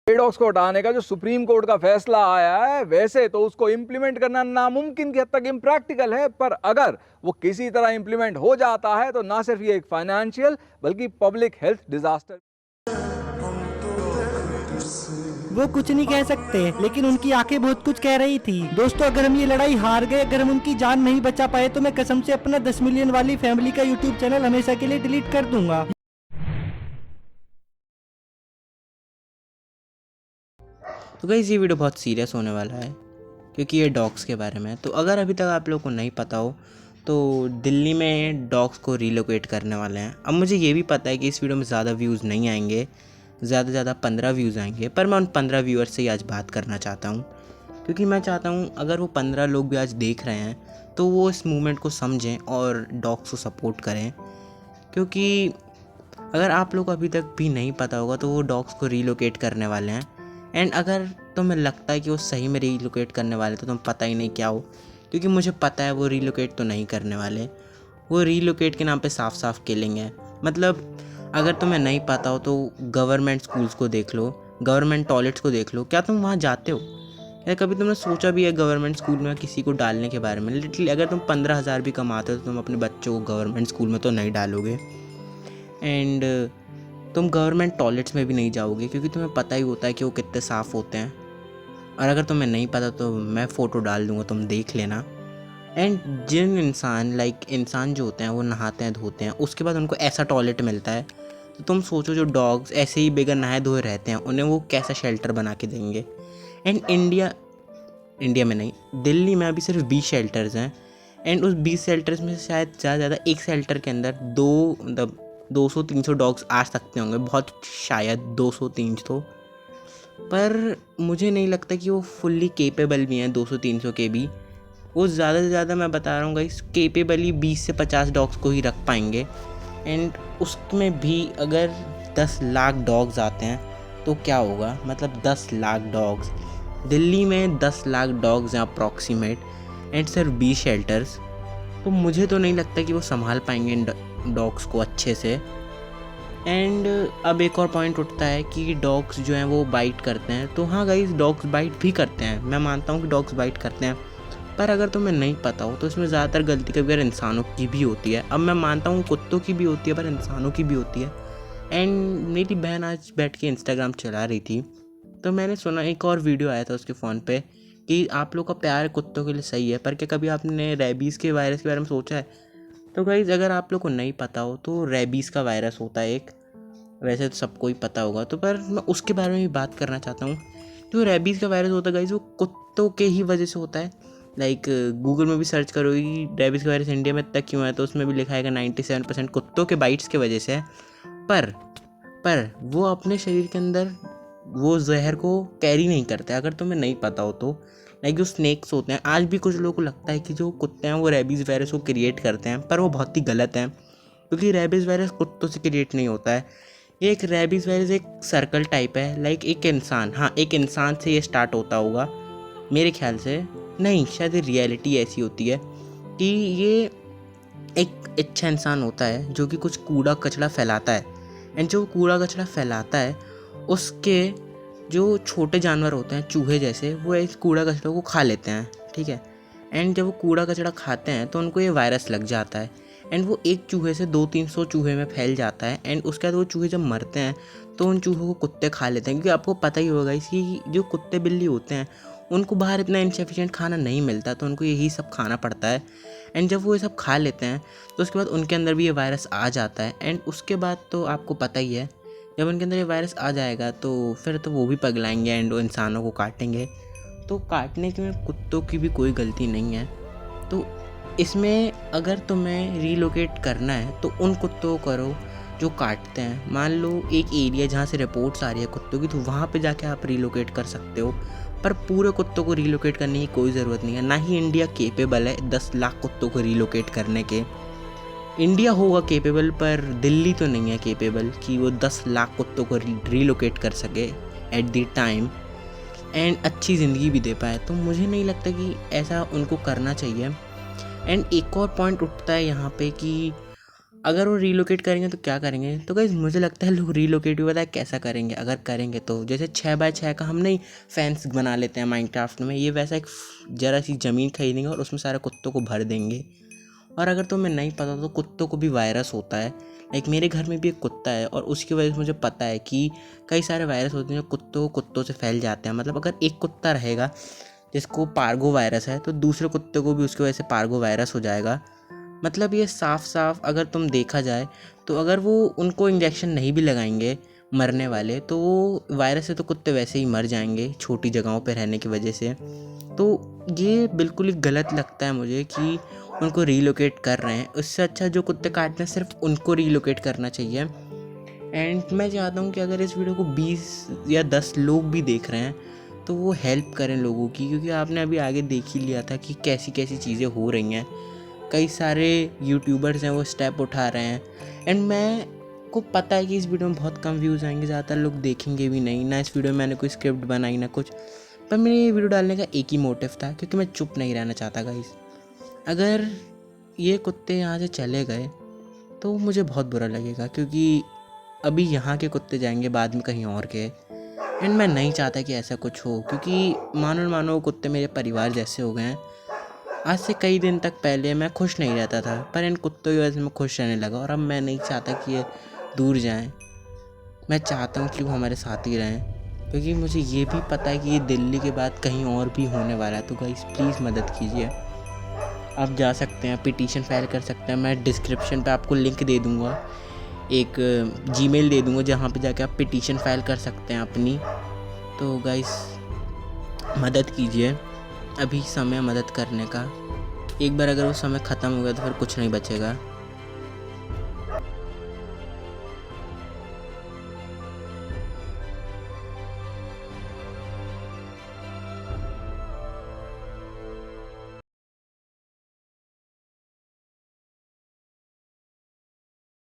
Dogs को हटाने का जो सुप्रीम कोर्ट का फैसला आया है, वैसे तो उसको इम्प्लीमेंट करना नामुमकिन की हद तक इम्प्रैक्टिकल है, पर अगर वो किसी तरह इम्प्लीमेंट हो जाता है तो ना सिर्फ ये एक फाइनेंशियल बल्कि पब्लिक हेल्थ डिजास्टर। वो कुछ नहीं कह सकते, लेकिन उनकी आंखें बहुत कुछ कह रही थी। दोस्तों, अगर हम ये लड़ाई हार गए, अगर हम उनकी जान नहीं बचा पाए, तो मैं कसम से अपना 10 मिलियन वाली फैमिली का यूट्यूब चैनल हमेशा के लिए डिलीट कर दूंगा। तो गाइस ये वीडियो बहुत सीरियस होने वाला है क्योंकि ये डॉग्स के बारे में है। तो अगर अभी तक आप लोगों को नहीं पता हो तो दिल्ली में डॉग्स को रिलोकेट करने वाले हैं। अब मुझे ये भी पता है कि इस वीडियो में ज़्यादा व्यूज़ नहीं आएंगे, ज़्यादा से ज़्यादा 15 व्यूज़ आएंगे, पर मैं उन 15 व्यूअर्स से ही आज बात करना चाहता हूँ क्योंकि मैं चाहता हूँ अगर वो 15 लोग भी आज देख रहे हैं तो वो इस मूवमेंट को समझें और डॉग्स को सपोर्ट करें। क्योंकि अगर आप लोग को अभी तक भी नहीं पता होगा तो वो डॉग्स को रिलोकेट करने वाले हैं। एंड अगर तुम्हें लगता है कि वो सही में रिलोकेट करने वाले तो तुम पता ही नहीं क्या हो, क्योंकि मुझे पता है वो रिलोकेट तो नहीं करने वाले। वो रिलोकेट के नाम पे साफ साफ किलिंग है। मतलब अगर तुम्हें नहीं पता हो तो गवर्नमेंट स्कूल्स को देख लो, गवर्नमेंट टॉयलेट्स को देख लो। क्या तुम वहाँ जाते हो? या कभी तुमने सोचा भी है गवर्नमेंट स्कूल में किसी को डालने के बारे में? लिटरली अगर तुम 15,000 भी कमाते हो तो तुम अपने बच्चों को गवर्नमेंट स्कूल में तो नहीं डालोगे। एंड तुम गवर्नमेंट टॉयलेट्स में भी नहीं जाओगे क्योंकि तुम्हें पता ही होता है कि वो कितने साफ़ होते हैं। और अगर तुम्हें नहीं पता तो मैं फ़ोटो डाल दूँगा, तुम देख लेना। एंड जिन इंसान जो होते हैं वो नहाते हैं धोते हैं, उसके बाद उनको ऐसा टॉयलेट मिलता है, तो तुम सोचो जो डॉग्स ऐसे ही बेगर नहाए धोए रहते हैं उन्हें वो कैसा शेल्टर बना के देंगे। एंड इंडिया में नहीं, दिल्ली में अभी सिर्फ 20 शेल्टर्स हैं। एंड उस 20 शेल्टर्स में से शायद ज़्यादा ज़्यादा एक शेल्टर के अंदर 200-300 डॉग्स आ सकते होंगे, बहुत शायद 200-300। पर मुझे नहीं लगता कि वो फुल्ली केपेबल भी हैं 200-300 के भी। वो ज़्यादा से ज़्यादा मैं बता रहा हूँ गाइस, केपेबल ही 20 से 50 डॉग्स को ही रख पाएंगे। एंड उसमें भी अगर 10 लाख डॉग्स आते हैं तो क्या होगा? मतलब 10 लाख डॉग्स, दिल्ली में 10 लाख डॉग्स हैं अप्रॉक्सीमेट, एंड सिर्फ 20 शेल्टर्स। तो मुझे तो नहीं लगता कि वो संभाल पाएंगे इन डॉग्स को अच्छे से। एंड अब एक और पॉइंट उठता है कि डॉग्स जो हैं वो बाइट करते हैं। तो हाँ गाइस, डॉग्स बाइट भी करते हैं, मैं मानता हूँ कि डॉग्स बाइट करते हैं। पर अगर तुम्हें नहीं पता हो तो इसमें ज़्यादातर गलती कभी इंसानों की भी होती है। अब मैं मानता हूँ कुत्तों की भी होती है पर इंसानों की भी होती है। एंड मेरी बहन आज बैठ के इंस्टाग्राम चला रही थी तो मैंने सुना, एक और वीडियो आया था उसके फ़ोन पे कि आप लोग का प्यार कुत्तों के लिए सही है, पर क्या कभी आपने रेबीज़ के वायरस के बारे में सोचा है? तो गाइज़ अगर आप लोग को नहीं पता हो तो रेबीज़ का वायरस होता है एक, वैसे तो सबको ही पता होगा, तो पर मैं उसके बारे में भी बात करना चाहता हूँ। जो रेबीज़ का वायरस होता है गाइज़ वो कुत्तों के ही वजह से होता है। गूगल में भी सर्च करोगी रेबीज़ का वायरस इंडिया में तक क्यों है तो उसमें भी लिखा है 97% कुत्तों के बाइट्स के वजह से है। पर वो अपने शरीर के अंदर वो जहर को कैरी नहीं करते, अगर तुम्हें नहीं पता हो तो। जो स्नेक्स होते हैं, आज भी कुछ लोगों को लगता है कि जो कुत्ते हैं वो रेबीज़ वायरस को क्रिएट करते हैं, पर वो बहुत ही गलत है क्योंकि रेबीज़ वायरस कुत्तों से क्रिएट नहीं होता है। एक रेबीज़ वायरस एक सर्कल टाइप है, एक इंसान से ये स्टार्ट होता होगा मेरे ख्याल से। नहीं, शायद रियलिटी ऐसी होती है कि ये एक अच्छा इंसान होता है जो कि कुछ कूड़ा कचरा फैलाता है। एंड जो कूड़ा कचरा फैलाता है उसके जो छोटे जानवर होते हैं चूहे जैसे, वो इस कूड़ा कचरा को खा लेते हैं, ठीक है। एंड जब वो कूड़ा कचरा खाते हैं तो उनको ये वायरस लग जाता है। एंड वो एक चूहे से 200-300 चूहे में फैल जाता है। एंड उसके बाद वो चूहे जब मरते हैं तो उन चूहों को कुत्ते खा लेते हैं, क्योंकि आपको पता ही होगा इसकी, जो कुत्ते बिल्ली होते हैं उनको बाहर इतना इनसफिशिएंट खाना नहीं मिलता, तो उनको यही सब खाना पड़ता है। एंड जब वो ये सब खा लेते हैं तो उसके बाद उनके अंदर भी ये वायरस आ जाता है। एंड उसके बाद तो आपको पता ही है, जब उनके अंदर ये वायरस आ जाएगा तो फिर तो वो भी पगलाएंगे एंड वो इंसानों को काटेंगे। तो काटने के में कुत्तों की भी कोई गलती नहीं है। तो इसमें अगर तुम्हें रिलोकेट करना है तो उन कुत्तों को करो जो काटते हैं। मान लो एक एरिया जहाँ से रिपोर्ट्स आ रही है कुत्तों की, तो वहाँ पे जाके आप रिलोकेट कर सकते हो, पर पूरे कुत्तों को रिलोकेट करने की कोई ज़रूरत नहीं है। ना ही इंडिया केपेबल है 10 लाख कुत्तों को रिलोकेट करने के। इंडिया होगा केपेबल पर दिल्ली तो नहीं है केपेबल कि वो 10 लाख कुत्तों को रिलोकेट कर सके एट द टाइम एंड अच्छी ज़िंदगी भी दे पाए। तो मुझे नहीं लगता कि ऐसा उनको करना चाहिए। एंड एक और पॉइंट उठता है यहाँ पे कि अगर वो रीलोकेट करेंगे तो क्या करेंगे? तो गाइस मुझे लगता है लोग रीलोकेट भी पता है कैसा करेंगे, अगर करेंगे तो जैसे 6x6 का हम नहीं फेंस बना लेते हैं माइनक्राफ्ट में, ये वैसा एक ज़रा सी ज़मीन खरीदेंगे और उसमें सारे कुत्तों को भर देंगे। और अगर तुम्हें नहीं पता तो कुत्तों को भी वायरस होता है। लाइक मेरे घर में भी एक कुत्ता है और उसकी वजह से मुझे पता है कि कई सारे वायरस होते हैं जो कुत्तों से फैल जाते हैं। मतलब अगर एक कुत्ता रहेगा जिसको पार्गो वायरस है तो दूसरे कुत्ते को भी उसकी वजह से पार्गो वायरस हो जाएगा। मतलब ये साफ अगर तुम देखा जाए तो अगर वो उनको इंजेक्शन नहीं भी लगाएंगे मरने वाले तो वो वायरस से तो कुत्ते वैसे ही मर जाएंगे छोटी जगहों पे रहने की वजह से। तो ये बिल्कुल ही गलत लगता है मुझे कि उनको रीलोकेट कर रहे हैं। उससे अच्छा जो कुत्ते काटते हैं सिर्फ उनको रीलोकेट करना चाहिए। एंड मैं चाहता हूँ कि अगर इस वीडियो को 20 या 10 लोग भी देख रहे हैं तो वो हेल्प करें लोगों की, क्योंकि आपने अभी आगे देख ही लिया था कि कैसी कैसी चीज़ें हो रही हैं। कई सारे यूट्यूबर्स हैं वो स्टेप उठा रहे हैं। एंड मैं को पता है कि इस वीडियो में बहुत कम व्यूज़ आएंगे, ज़्यादातर लोग देखेंगे भी नहीं ना। इस वीडियो में मैंने कोई स्क्रिप्ट बनाई ना कुछ, पर मेरे ये वीडियो डालने का एक ही मोटिव था क्योंकि मैं चुप नहीं रहना चाहता गाइस। अगर ये कुत्ते यहाँ से चले गए तो मुझे बहुत बुरा लगेगा, क्योंकि अभी यहाँ के कुत्ते जाएंगे बाद में कहीं और के। एंड मैं नहीं चाहता कि ऐसा कुछ हो, क्योंकि मानो कुत्ते मेरे परिवार जैसे हो गए हैं। आज से कई दिन तक पहले मैं खुश नहीं रहता था, पर इन कुत्तों की वजह से मैं खुश रहने लगा और अब मैं नहीं चाहता कि ये दूर जाएं। मैं चाहता हूँ कि वो हमारे साथ ही रहें, क्योंकि मुझे ये भी पता है कि ये दिल्ली के बाद कहीं और भी होने वाला है। तो गाइस प्लीज़ मदद कीजिए। आप जा सकते हैं, पिटीशन फाइल कर सकते हैं। मैं डिस्क्रिप्शन पे आपको लिंक दे दूँगा, एक जीमेल दे दूँगा जहाँ पे जाके आप पिटीशन फाइल कर सकते हैं अपनी। तो गाइस मदद कीजिए, अभी समय मदद करने का। एक बार अगर वो समय ख़त्म हो गया तो फिर कुछ नहीं बचेगा।